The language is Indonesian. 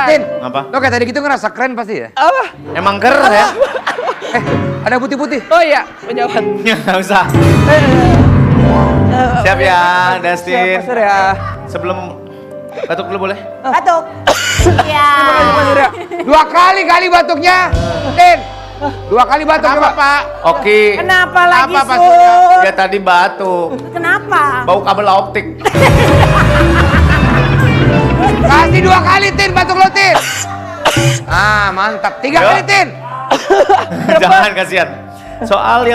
Tin, Apa? lo kayak tadi gitu ngerasa keren pasti ya? Apa? Emang keren ya? Ada putih-putih. Oh iya, pejabat. Nggak usah. Siap ya, Dustin. Siap, Mas Surya. Sebelum batuk dulu boleh? Batuk. Iya. Mas Surya. 2 kali batuknya. Tin, 2 kali batuk coba. Pak? Oke. Kenapa lagi, Apa Pak Sur? Surya? Dia tadi batuk. Kenapa? Bau kabel optik. Kasih 2 kali Tin, batuk lo Tin. Ah, mantap. 3 Yo. kali Tin. Jangan kasihan. Soal